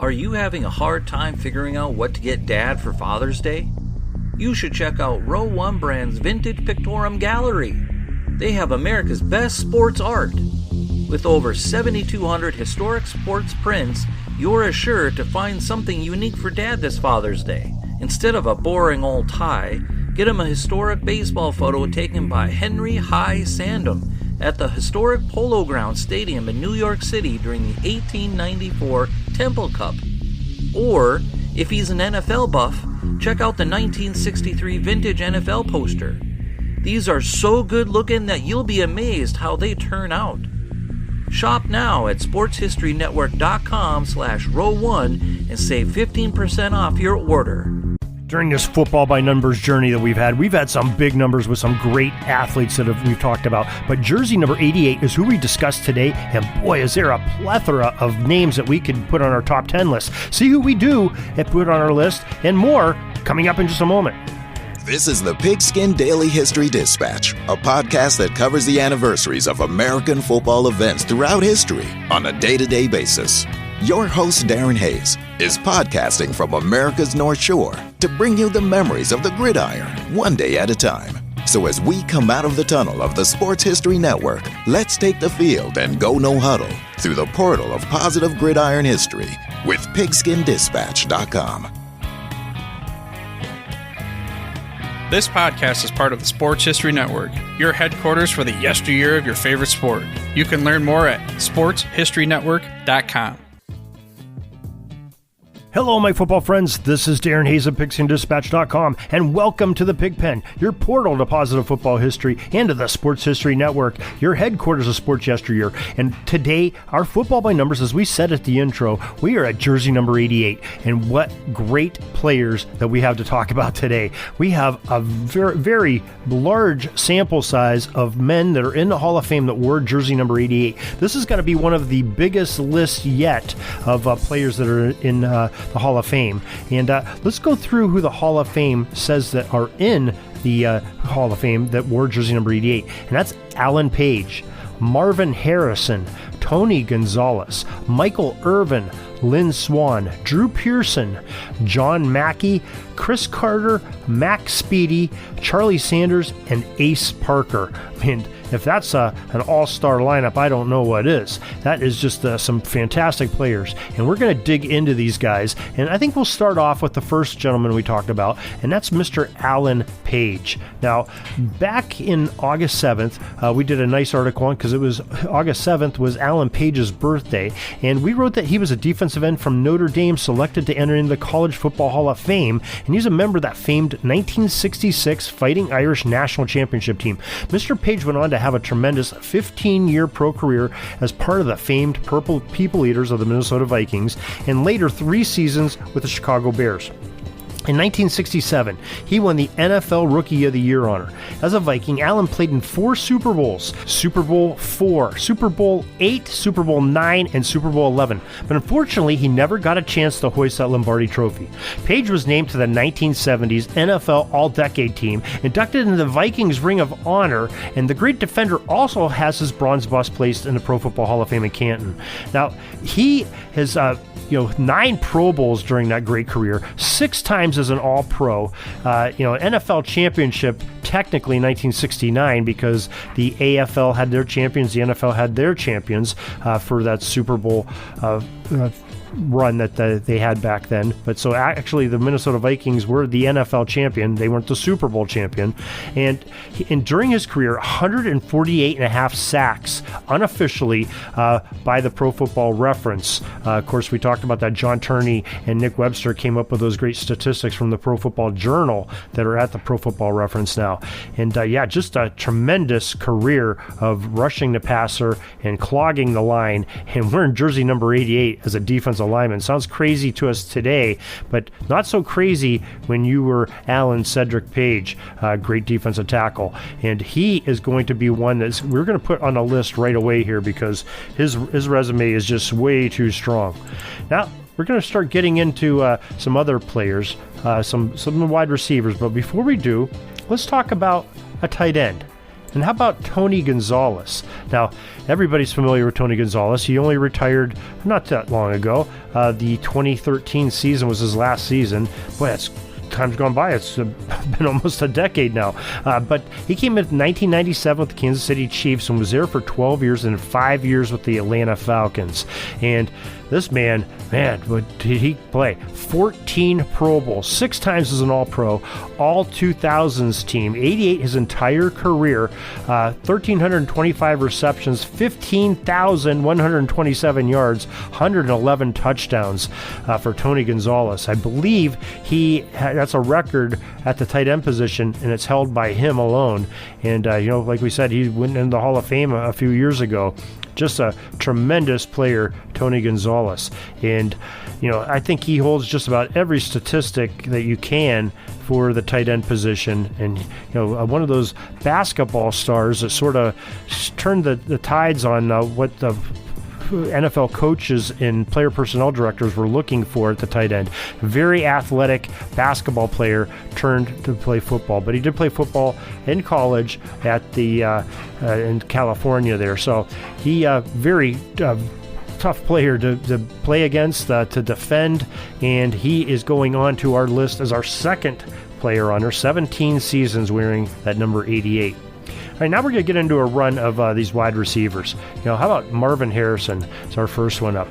Are you having a hard time figuring out what to get Dad for Father's Day? You should check out Row 1 Brand's Vintage Pictorum Gallery. They have America's best sports art. With over 7,200 historic sports prints, you're assured to find something unique for Dad this Father's Day. Instead of a boring old tie, get him a historic baseball photo taken by Henry High Sandham at the historic Polo Grounds Stadium in New York City during the 1894 Temple Cup. Or, if he's an NFL buff, check out the 1963 vintage NFL poster. These are so good looking that you'll be amazed how they turn out. Shop now at sportshistorynetwork.com/row1 and save 15% off your order. During this football by numbers journey that we've had some big numbers with some great athletes that we've talked about. But jersey number 88 is who we discussed today. And boy, is there a plethora of names that we could put on our top 10 list. See who we do and put on our list and more coming up in just a moment. This is the Pigskin Daily History Dispatch, a podcast that covers the anniversaries of American football events throughout history on a day-to-day basis. Your host, Darren Hayes, is podcasting from America's North Shore to bring you the memories of the gridiron, one day at a time. So as we come out of the tunnel of the Sports History Network, let's take the field and go no huddle through the portal of positive gridiron history with pigskindispatch.com. This podcast is part of the Sports History Network, your headquarters for the yesteryear of your favorite sport. You can learn more at sportshistorynetwork.com. Hello, my football friends. This is Darren Hayes of PigskinDispatch.com, and welcome to the Pigpen, your portal to positive football history and to the Sports History Network, your headquarters of sports yesteryear. And today, our football by numbers, as we said at the intro, we are at jersey number 88, and what great players that we have to talk about today. We have a very, very large sample size of men that are in the Hall of Fame that wore jersey number 88. This is going to be one of the biggest lists yet of players that are in the Hall of Fame. And let's go through who the Hall of Fame says that are in the Hall of Fame that wore jersey number 88. And that's Alan Page, Marvin Harrison, Tony Gonzalez, Michael Irvin, Lynn Swan, Drew Pearson, John Mackey, Chris Carter, Max Speedy, Charlie Sanders, and Ace Parker. And if that's an all-star lineup, I don't know what is. That is just some fantastic players. And we're going to dig into these guys. And I think we'll start off with the first gentleman we talked about, and that's Mr. Alan Page. Now, back in August 7th, we did a nice article on, because it was August 7th was Alan Page's birthday. And we wrote that he was a defensive end from Notre Dame selected to enter into the College Football Hall of Fame. And he's a member of that famed 1966 Fighting Irish National Championship team. Mr. Page went on to have a tremendous 15-year pro career as part of the famed Purple People Eaters of the Minnesota Vikings, and later 3 seasons with the Chicago Bears. In 1967, he won the NFL Rookie of the Year honor. As a Viking, Allen played in 4 Super Bowls: Super Bowl IV, Super Bowl VIII, Super Bowl IX, and Super Bowl XI. But unfortunately, he never got a chance to hoist that Lombardi trophy. Page was named to the 1970s NFL All-Decade team, inducted into the Vikings Ring of Honor, and the great defender also has his bronze bust placed in the Pro Football Hall of Fame in Canton. Now, he has 9 Pro Bowls during that great career, 6 times as an All-Pro, NFL championship technically 1969 because the AFL had their champions, the NFL had their champions for that Super Bowl run that they had back then. But so actually the Minnesota Vikings were the NFL champion. They weren't the Super Bowl champion. And during his career, 148 and a half sacks unofficially by the Pro Football Reference. Of course, we talked about that. John Turney and Nick Webster came up with those great statistics from the Pro Football Journal that are at the Pro Football Reference now. And just a tremendous career of rushing the passer and clogging the line and wearing jersey number 88 as a defensive lineman. Sounds crazy to us today, but not so crazy when you were Alan Cedric Page, great defensive tackle. And he is going to be one that we're going to put on a list right away here because his resume is just way too strong. Now, we're going to start getting into some other players, some wide receivers. But before we do, let's talk about a tight end. And how about Tony Gonzalez? Now, everybody's familiar with Tony Gonzalez. He only retired not that long ago. The 2013 season was his last season. Boy, that's time's gone by. It's been almost a decade now. But he came in 1997 with the Kansas City Chiefs and was there for 12 years and 5 years with the Atlanta Falcons. And this man, what did he play? 14 Pro Bowls, 6 times as an All-Pro, all 2000s team, 88 his entire career, 1,325 receptions, 15,127 yards, 111 touchdowns for Tony Gonzalez. I believe that's a record at the tight end position, and it's held by him alone. And, like we said, he went in the Hall of Fame a few years ago. Just a tremendous player, Tony Gonzalez. And, I think he holds just about every statistic that you can for the tight end position. And, one of those basketball stars that sort of turned the tides on what the NFL coaches and player personnel directors were looking for at the tight end. Very athletic basketball player turned to play football, but he did play football in college at the in California there. So he very tough player to play against, to defend, and he is going on to our list as our second player on our 17 seasons wearing that number 88. All right, now we're going to get into a run of these wide receivers. How about Marvin Harrison? It's our first one up.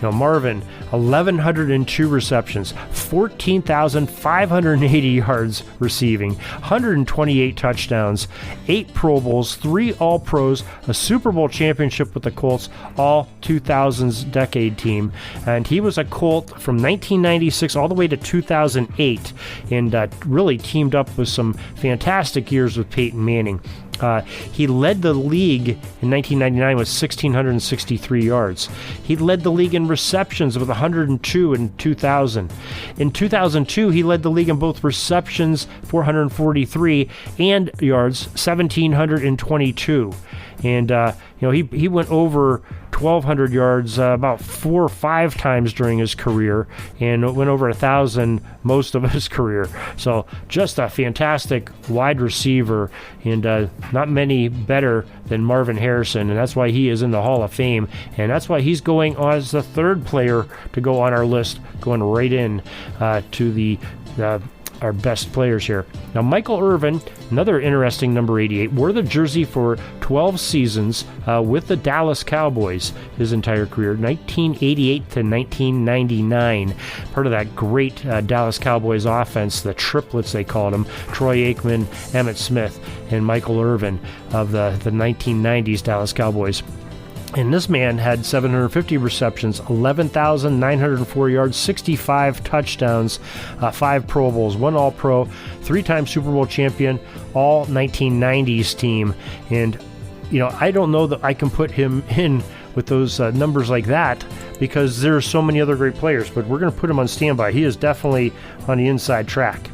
Marvin, 1,102 receptions, 14,580 yards receiving, 128 touchdowns, 8 Pro Bowls, 3 All-Pros, a Super Bowl championship with the Colts, all 2000s decade team. And he was a Colt from 1996 all the way to 2008 and really teamed up with some fantastic years with Peyton Manning. He led the league in 1999 with 1,663 yards. He led the league in receptions with 102 in 2000. In 2002, he led the league in both receptions, 443, and yards, 1,722. And, he went over 1,200 yards about 4 or 5 times during his career and went over 1,000 most of his career. So just a fantastic wide receiver and not many better than Marvin Harrison. And that's why he is in the Hall of Fame. And that's why he's going on as the third player to go on our list, going right in to our best players here. Now, Michael Irvin, another interesting number 88, wore the jersey for 12 seasons with the Dallas Cowboys his entire career, 1988 to 1999. Part of that great Dallas Cowboys offense, the triplets they called them, Troy Aikman, Emmitt Smith, and Michael Irvin of the 1990s Dallas Cowboys. And this man had 750 receptions, 11,904 yards, 65 touchdowns, 5 Pro Bowls, 1 All-Pro, 3-time Super Bowl champion, all 1990s team. And, I don't know that I can put him in with those numbers like that because there are so many other great players, but we're going to put him on standby. He is definitely on the inside track.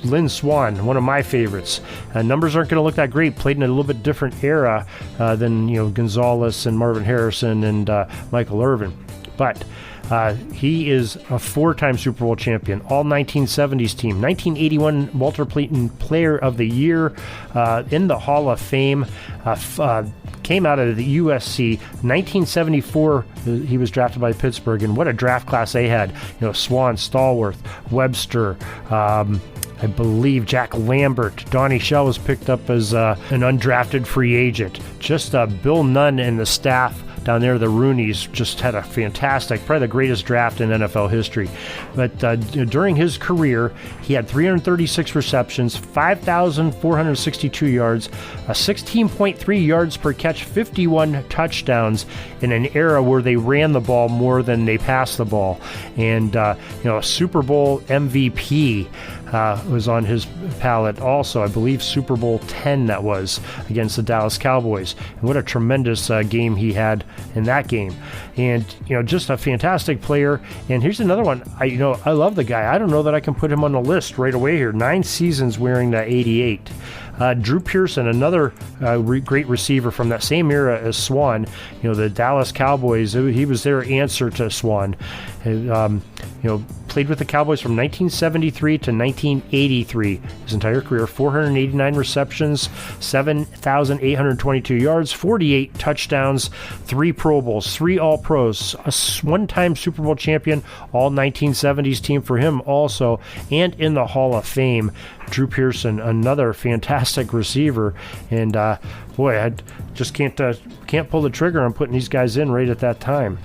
Lynn Swann, one of my favorites. Numbers aren't going to look that great. Played in a little bit different era than Gonzalez and Marvin Harrison and Michael Irvin. But he is a 4-time Super Bowl champion, all 1970s team, 1981 Walter Payton Player of the Year, in the Hall of Fame, came out of the USC, 1974 he was drafted by Pittsburgh, and what a draft class they had. Swan, Stallworth, Webster, I believe Jack Lambert, Donnie Shell was picked up as an undrafted free agent. Just Bill Nunn and the staff down there, the Rooneys, just had a fantastic, probably the greatest draft in NFL history. But during his career, he had 336 receptions, 5,462 yards, 16.3 yards per catch, 51 touchdowns in an era where they ran the ball more than they passed the ball. And, a Super Bowl MVP was on his palette also. I believe Super Bowl 10 that was against the Dallas Cowboys. And what a tremendous game he had in that game. And, just a fantastic player. And here's another one. I love the guy. I don't know that I can put him on the list right away here. 9 seasons wearing the 88. Drew Pearson, another great receiver from that same era as Swan. The Dallas Cowboys, he was their answer to Swan. played with the Cowboys from 1973 to 1983. His entire career, 489 receptions, 7,822 yards, 48 touchdowns, 3 Pro Bowls, 3 All-Pros, a one-time Super Bowl champion, all 1970s team for him also, and in the Hall of Fame. Drew Pearson, another fantastic receiver, and boy, I just can't pull the trigger on putting these guys in right at that time.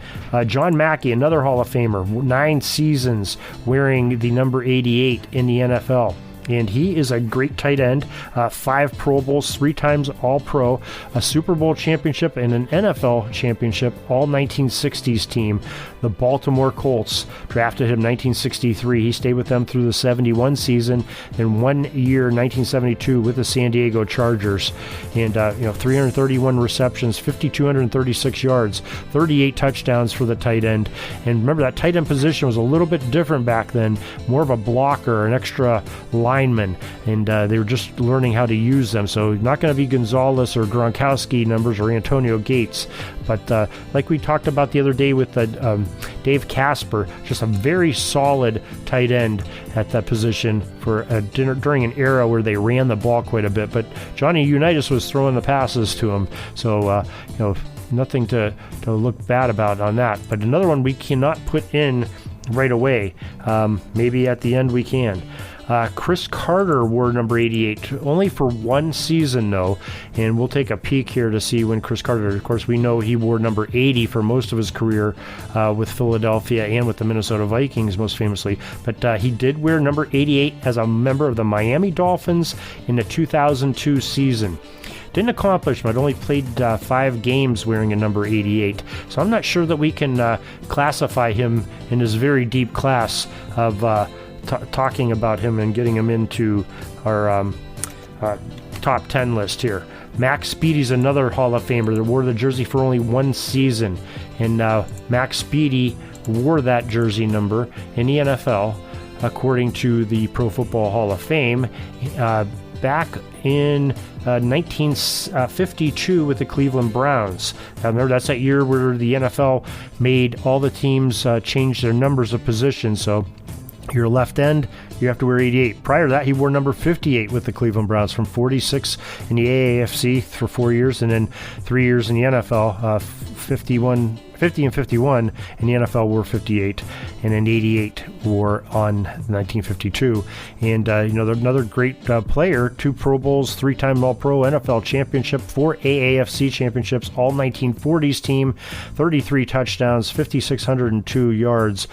John Mackey, another Hall of Famer, 9 seasons wearing the number 88 in the NFL. And he is a great tight end, 5 Pro Bowls, 3 times All-Pro, a Super Bowl championship, and an NFL championship, all 1960s team. The Baltimore Colts drafted him 1963. He stayed with them through the 71 season, and 1 year, 1972, with the San Diego Chargers. And 331 receptions, 5,236 yards, 38 touchdowns for the tight end. And remember, that tight end position was a little bit different back then, more of a blocker, an extra lineman, and they were just learning how to use them. So not going to be Gonzalez or Gronkowski numbers or Antonio Gates, but like we talked about the other day with Dave Casper, just a very solid tight end at that position for during an era where they ran the ball quite a bit. But Johnny Unitas was throwing the passes to him, so nothing to look bad about on that. But another one we cannot put in right away. Maybe at the end we can. Chris Carter wore number 88, only for 1 season though, and we'll take a peek here to see when Chris Carter, of course we know he wore number 80 for most of his career with Philadelphia and with the Minnesota Vikings most famously, but he did wear number 88 as a member of the Miami Dolphins in the 2002 season. Didn't accomplish, but only played 5 games wearing a number 88. So I'm not sure that we can classify him in this very deep class of talking about him and getting him into our top 10 list here. Max Speedy's another Hall of Famer that wore the jersey for only 1 season. And Max Speedy wore that jersey number in the NFL, according to the Pro Football Hall of Fame, back in 1952 with the Cleveland Browns. Remember, that's that year where the NFL made all the teams change their numbers of positions. So your left end, you have to wear 88. Prior to that, he wore number 58 with the Cleveland Browns from 46 in the AAFC for 4 years, and then 3 years in the NFL, 50 and 51 in the NFL wore 58, and then 88 wore on 1952. And another great player, 2 Pro Bowls, 3-time All-Pro, NFL championship, 4 AAFC championships, all 1940s team, 33 touchdowns, 5,602 yards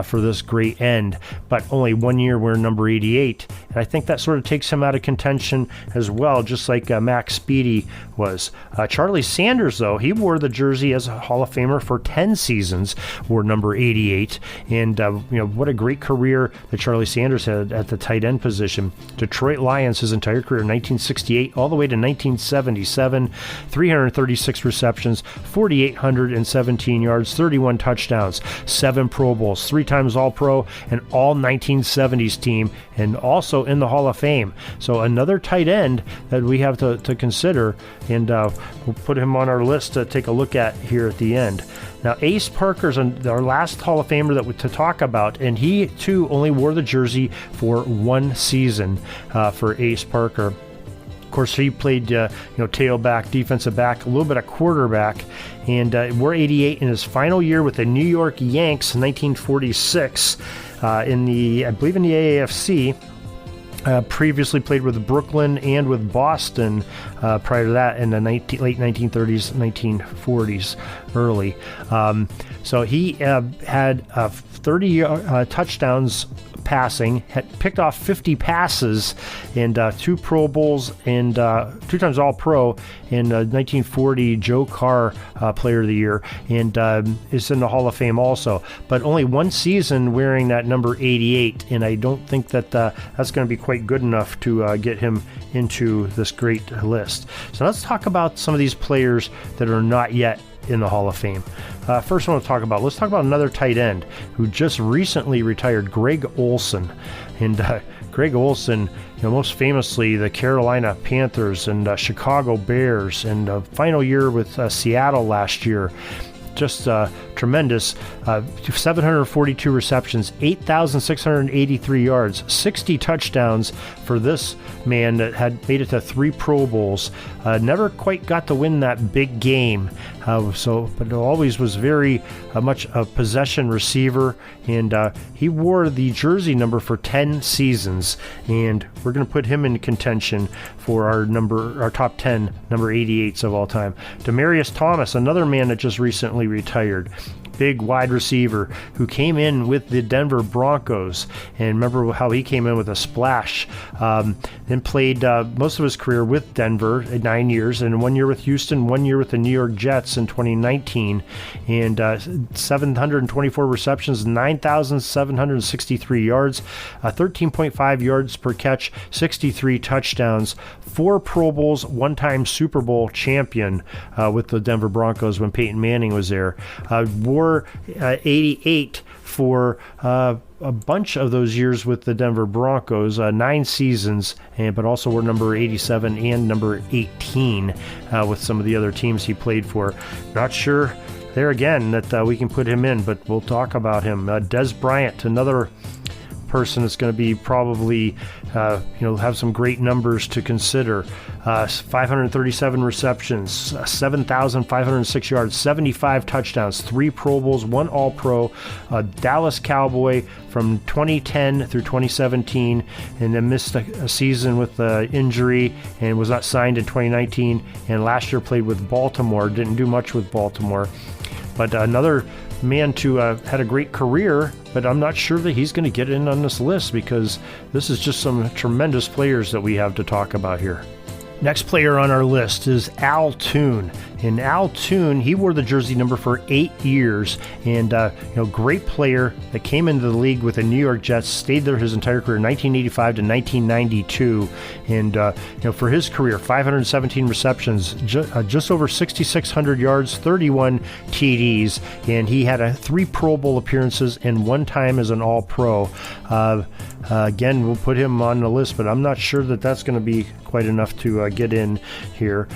for this great end, but only 1 year wearing number 88. And I think that sort of takes him out of contention as well, just like Max Speedy was. Charlie Sanders, though, he wore the jersey as a Hall of Famer for 10 seasons, wore number 88, and what a great career that Charlie Sanders had at the tight end position. Detroit Lions his entire career, 1968 all the way to 1977, 336 receptions, 4,817 yards, 31 touchdowns, 7 Pro Bowls, 3 times All-Pro, and all 1970s team, and also in the Hall of Fame. So another tight end that we have to consider, and we'll put him on our list to take a look at here at the end. Now, Ace Parker's our last Hall of Famer to talk about, and he too only wore the jersey for 1 season for Ace Parker. Of course, he played tailback, defensive back, a little bit of quarterback, and wore 88 in his final year with the New York Yanks in 1946 in the AAFC. Previously played with Brooklyn and with Boston prior to that in the late 1930s, 1940s, early. So he had 30 touchdowns passing, had picked off 50 passes, and 2 Pro Bowls, and 2 times All-Pro, in 1940 Joe Carr Player of the Year, and is in the Hall of Fame also. But only 1 season wearing that number 88, and I don't think that that's going to be quite good enough to get him into this great list. So let's talk about some of these players that are not yet in the Hall of Fame. First one let's talk about another tight end who just recently retired, Greg Olsen. And Greg Olsen, most famously the Carolina Panthers and Chicago Bears, and final year with Seattle last year. just tremendous. 742 receptions, 8,683 yards, 60 touchdowns for this man that had made it to 3 Pro Bowls. Never quite got to win that big game, but always was very much a possession receiver, and he wore the jersey number for 10 seasons, and we're going to put him in contention for our top 10 number 88s of all time. Demaryius Thomas, another man that just recently retired. Big wide receiver who came in with the Denver Broncos, and remember how he came in with a splash. Then played most of his career with Denver, 9 years, and 1 year with Houston, 1 year with the New York Jets in 2019, and 724 receptions, 9,763 yards, 13.5 yards per catch, 63 touchdowns, 4 Pro Bowls, 1-time Super Bowl champion with the Denver Broncos when Peyton Manning was there. Wore 88 for a bunch of those years with the Denver Broncos, 9 seasons, but also were number 87 and number 18 with some of the other teams he played for. Not sure there again that we can put him in, but we'll talk about him. Des Bryant, another person that's going to be probably have some great numbers to consider. 537 receptions, 7,506 yards, 75 touchdowns, 3 Pro Bowls, 1 All-Pro, Dallas Cowboy from 2010 through 2017, and then missed a season with injury and was not signed in 2019, and last year played with Baltimore, didn't do much with Baltimore. But another man to had a great career, but I'm not sure that he's going to get in on this list because this is just some tremendous players that we have to talk about here. Next player on our list is Al Toon. And Al Toon, he wore the jersey number for 8 years, and great player that came into the league with the New York Jets, stayed there his entire career, 1985 to 1992, and for his career, 517 receptions, just over 6,600 yards, 31 TDs, and he had 3 Pro Bowl appearances and 1 time as an All-Pro. Again, we'll put him on the list, but I'm not sure that that's going to be quite enough to get in here.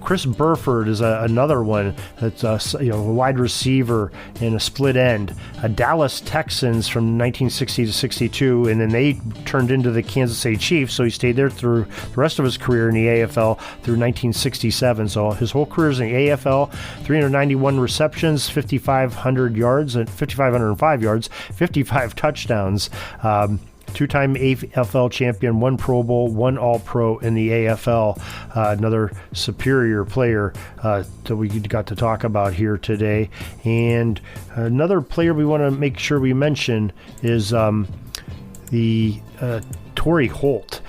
Chris Burford is another one that's a wide receiver and a split end. Dallas Texans from 1960 to 62, and then they turned into the Kansas City Chiefs, so he stayed there through the rest of his career in the AFL through 1967. So his whole career is in the AFL, 391 receptions, 5,505 yards, 55 touchdowns. 2-time AFL champion, 1 Pro Bowl, 1 All-Pro in the AFL. Another superior player that we got to talk about here today. And another player we want to make sure we mention is the Torrey Holt.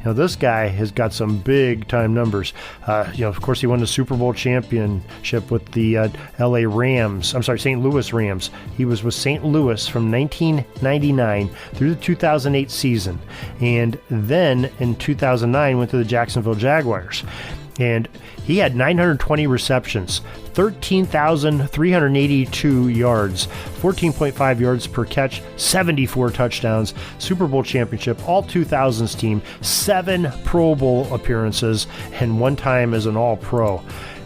This guy has got some big time numbers. Of course, he won the Super Bowl championship with the St. Louis Rams. He was with St. Louis from 1999 through the 2008 season, and then in 2009 went to the Jacksonville Jaguars. And he had 920 receptions, 13,382 yards, 14.5 yards per catch, 74 touchdowns, Super Bowl championship, all 2000s team, 7 Pro Bowl appearances, and 1 time as an All-Pro.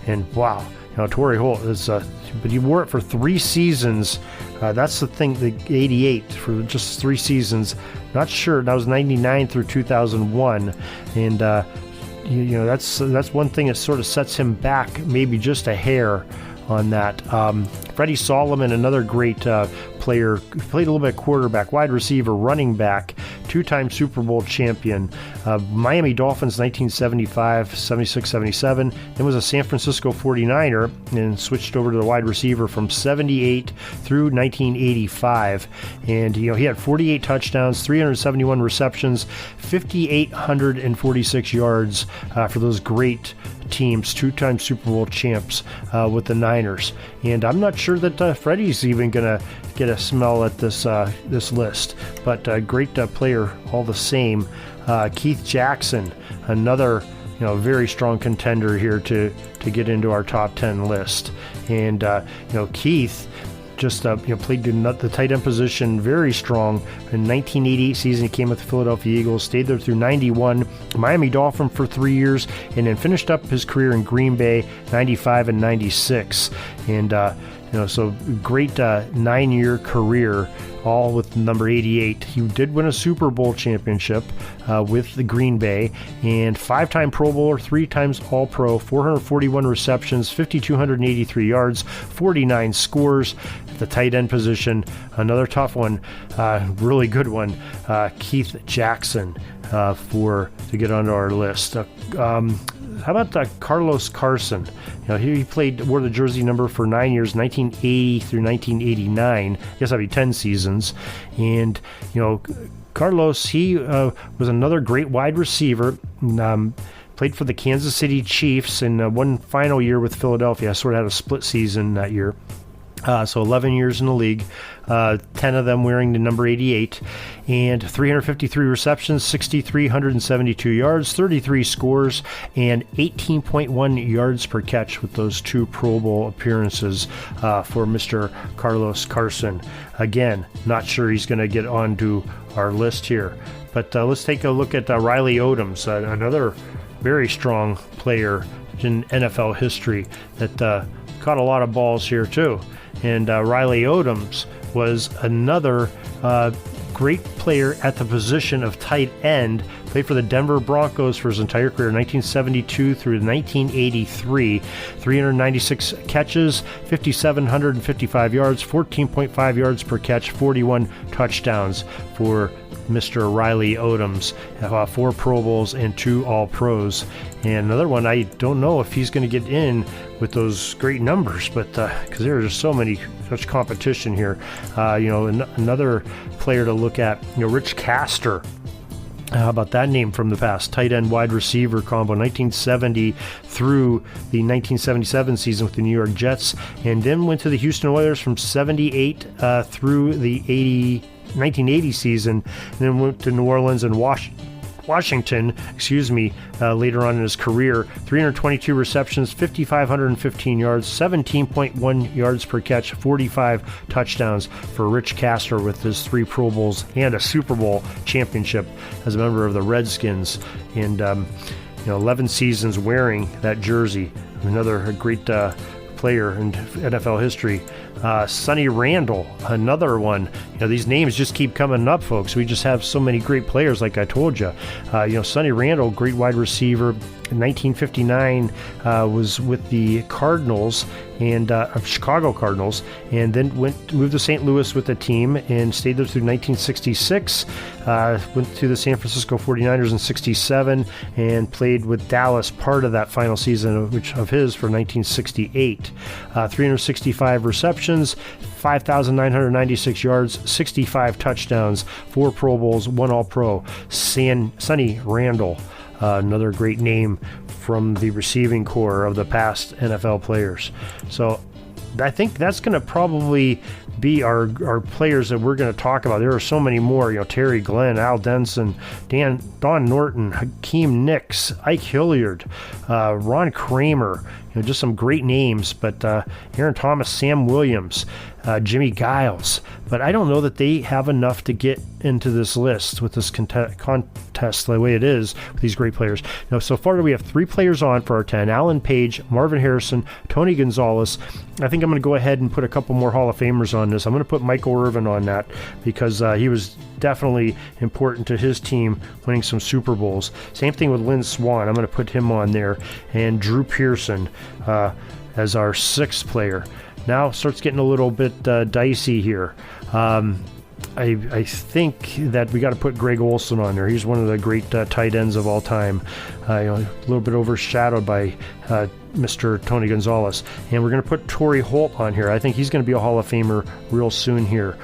And wow, Torrey Holt is, but he wore it for 3 seasons. That's the thing, the 88 for just 3 seasons. Not sure, that was 99 through 2001, and that's one thing that sort of sets him back maybe just a hair on that. Freddie Solomon, another great player, played a little bit quarterback, wide receiver, running back, 2-time Super Bowl champion, Miami Dolphins 1975, 76, 77, then was a San Francisco 49er and switched over to the wide receiver from 78 through 1985. And he had 48 touchdowns, 371 receptions, 5,846 yards for those great teams, 2-time Super Bowl champs with the Niners. And I'm not sure that Freddie's even going to get a smell at this list, but great player all the same. Keith Jackson, another very strong contender here to get into our top 10 list. And Keith, just played the tight end position very strong. In 1988 season, he came with the Philadelphia Eagles, stayed there through 91, Miami Dolphin for 3 years, and then finished up his career in Green Bay, 95 and 96. And so great 9-year career, all with number 88. He did win a Super Bowl championship with the Green Bay, and 5-time Pro Bowler, 3 times All-Pro, 441 receptions, 5,283 yards, 49 scores. The tight end position, another tough one, really good one, Keith Jackson to get onto our list. How about Carlos Carson? He wore the jersey number for 9 years, 1980 through 1989. I guess that'd be 10 seasons. And, Carlos, he was another great wide receiver. Played for the Kansas City Chiefs in one final year with Philadelphia. Sort of had a split season that year. So 11 years in the league, 10 of them wearing the number 88, and 353 receptions, 6,372 yards, 33 scores, and 18.1 yards per catch with those 2 Pro Bowl appearances for Mr. Carlos Carson. Again, not sure he's going to get onto our list here, but let's take a look at Riley Odoms, another very strong player in NFL history that caught a lot of balls here too. And Riley Odoms was another great player at the position of tight end. Played for the Denver Broncos for his entire career, 1972 through 1983. 396 catches, 5,755 yards, 14.5 yards per catch, 41 touchdowns for Mr. Riley Odoms. 4 Pro Bowls and 2 All-Pros. And another one, I don't know if he's going to get in with those great numbers, but because there are just such competition here. Another player to look at, Rich Castor. How about that name from the past? Tight end wide receiver combo, 1970 through the 1977 season with the New York Jets, and then went to the Houston Oilers from 78 through the 1980 season, and then went to New Orleans and Washington, later on in his career. 322 receptions, 5,515 yards, 17.1 yards per catch, 45 touchdowns for Rich Castor with his 3 Pro Bowls and a Super Bowl championship as a member of the Redskins. And 11 seasons wearing that jersey. Another great player in NFL history. Sonny Randle, another one. These names just keep coming up, folks. We just have so many great players, like I told you. Sonny Randle, great wide receiver. In 1959, was with the Cardinals and Chicago Cardinals, and then moved to St. Louis with the team and stayed there through 1966. Went to the San Francisco 49ers in 67 and played with Dallas part of that final season of his for 1968. 365 receptions, 5,996 yards, 65 touchdowns, 4 Pro Bowls, 1 All-Pro. Sonny Randle. Another great name from the receiving core of the past NFL players. So I think that's going to probably be our players that we're going to talk about. There are so many more. Terry Glenn, Al Denson, Don Norton, Hakeem Nicks, Ike Hilliard, Ron Kramer. Just some great names. But Aaron Thomas, Sam Williams, Jimmy Giles. But I don't know that they have enough to get into this list with this contest the way it is with these great players. Now, so far we have 3 players on for our 10. Alan Page, Marvin Harrison, Tony Gonzalez. I think I'm going to go ahead and put a couple more Hall of Famers on this. I'm going to put Michael Irvin on that because he was definitely important to his team winning some Super Bowls. Same thing with Lynn Swann. I'm going to put him on there. And Drew Pearson as our 6th player. Now starts getting a little bit dicey here. I think that we got to put Greg Olson on there. He's one of the great tight ends of all time. A little bit overshadowed by Mr. Tony Gonzalez. And we're going to put Torrey Holt on here. I think he's going to be a Hall of Famer real soon here.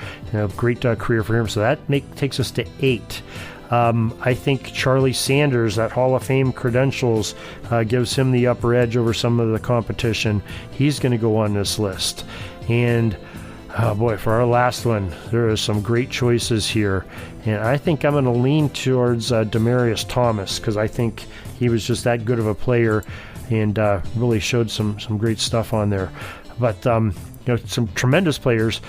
Great career for him. So that takes us to 8. I think Charlie Sanders, that Hall of Fame credentials, gives him the upper edge over some of the competition. He's going to go on this list. And oh boy, for our last one, there are some great choices here. And I think I'm going to lean towards Demaryius Thomas because I think he was just that good of a player and really showed some great stuff on there. But some tremendous players.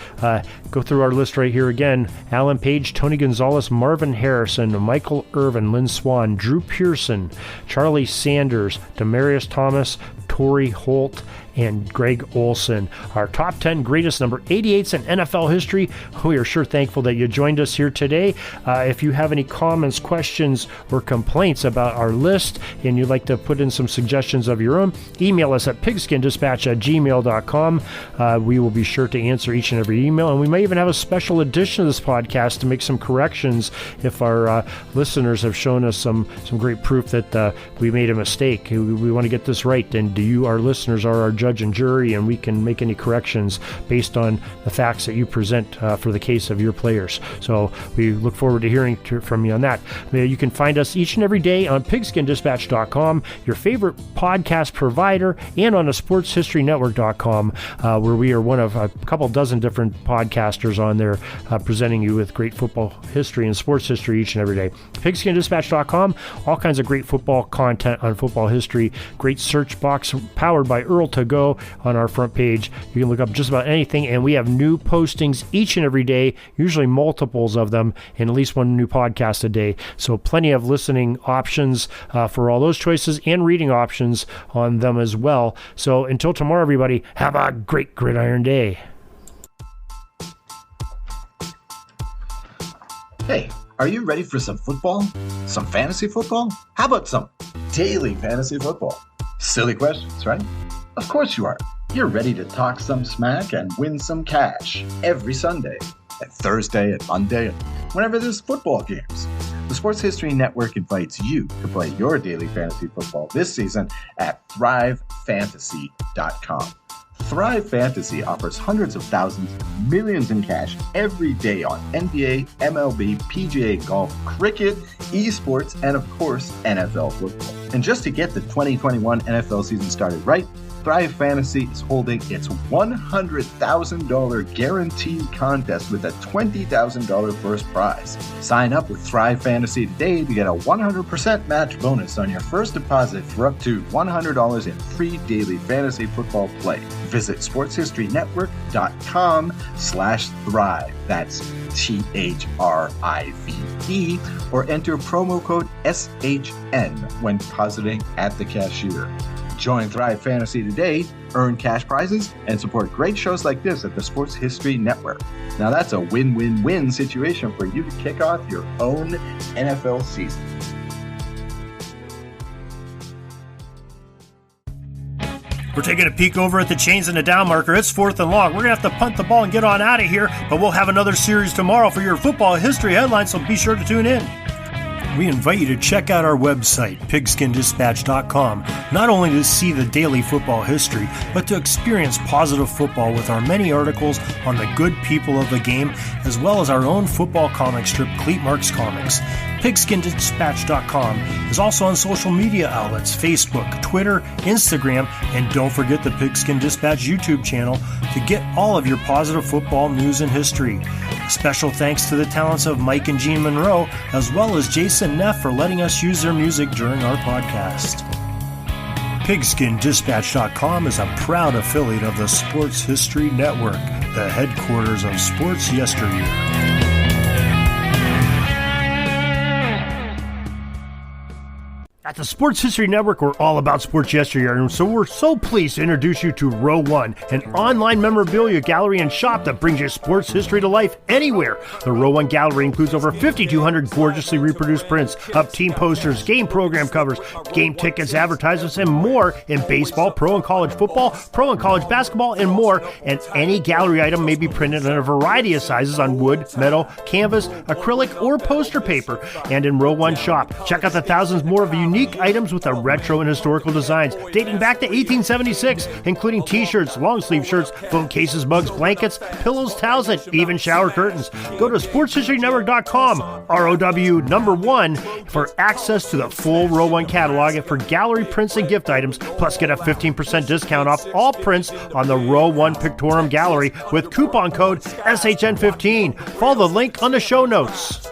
Go through our list right here again. Alan Page, Tony Gonzalez, Marvin Harrison, Michael Irvin, Lynn Swan, Drew Pearson, Charlie Sanders, Demarius Thomas, Torrey Holt, and Greg Olson. Our top 10 greatest number 88s in NFL history. We are sure thankful that you joined us here today. If you have any comments, questions, or complaints about our list, and you'd like to put in some suggestions of your own, email us at pigskinddispatch@gmail.com. We will be sure to answer each and every email, and we may even have a special edition of this podcast to make some corrections if our listeners have shown us some great proof that we made a mistake. We want to get this right, and you, our listeners, are our judge and jury, and we can make any corrections based on the facts that you present for the case of your players. So we look forward to hearing from you on that. You can find us each and every day on pigskindispatch.com, your favorite podcast provider, and on the sportshistorynetwork.com, where we are one of a couple dozen different podcasters on there presenting you with great football history and sports history each and every day. Pigskindispatch.com, all kinds of great football content on football history, great search box powered by Earl to Go on our front page. You can look up just about anything, and we have new postings each and every day, usually multiples of them, and at least one new podcast a day. So plenty of listening options for all those choices, and reading options on them as well. So until tomorrow, everybody, have a great gridiron day. Hey, are you ready for some football? Some fantasy football? How about some daily fantasy football? Silly questions, right? Of course you are. You're ready to talk some smack and win some cash every Sunday, and Thursday, and Monday, and whenever there's football games. The Sports History Network invites you to play your daily fantasy football this season at thrivefantasy.com. Thrive Fantasy offers hundreds of thousands, millions in cash every day on NBA, MLB, PGA golf, cricket, esports, and of course, NFL football. And just to get the 2021 NFL season started right, Thrive Fantasy is holding its $100,000 guaranteed contest with a $20,000 first prize. Sign up with Thrive Fantasy today to get a 100% match bonus on your first deposit for up to $100 in free daily fantasy football play. Visit sportshistorynetwork.com/thrive. That's THRIVE, or enter promo code SHN when depositing at the cashier. Join Thrive Fantasy today, earn cash prizes, and support great shows like this at the Sports History Network. Now that's a win-win-win situation for you to kick off your own NFL season. We're taking a peek over at the chains and the down marker. It's 4th and long. We're going to have to punt the ball and get on out of here, but we'll have another series tomorrow for your football history headlines, so be sure to tune in. We invite you to check out our website, pigskindispatch.com, not only to see the daily football history, but to experience positive football with our many articles on the good people of the game, as well as our own football comic strip, Cleat Marks Comics. Pigskindispatch.com is also on social media outlets, Facebook, Twitter, Instagram, and don't forget the Pigskin Dispatch YouTube channel to get all of your positive football news and history. Special thanks to the talents of Mike and Gene Monroe, as well as Jason Neff for letting us use their music during our podcast. PigskinDispatch.com is a proud affiliate of the Sports History Network, the headquarters of sports yesteryear. At the Sports History Network, we're all about sports yesteryear, and so we're so pleased to introduce you to Row One, an online memorabilia gallery and shop that brings your sports history to life anywhere. The Row One gallery includes over 5,200 gorgeously reproduced prints of team posters, game program covers, game tickets, advertisements, and more in baseball, pro and college football, pro and college basketball, and more. And any gallery item may be printed in a variety of sizes on wood, metal, canvas, acrylic, or poster paper. And in Row One shop, check out the thousands more of unique items with a retro and historical designs dating back to 1876, including t-shirts, long sleeve shirts, phone cases, mugs, blankets, pillows, towels, and even shower curtains. Go to sportshistorynetwork.com, ROW1, for access to the full Row One catalog and for gallery prints and gift items, plus get a 15% discount off all prints on the Row One Pictorium Gallery with coupon code SHN15. Follow the link on the show notes.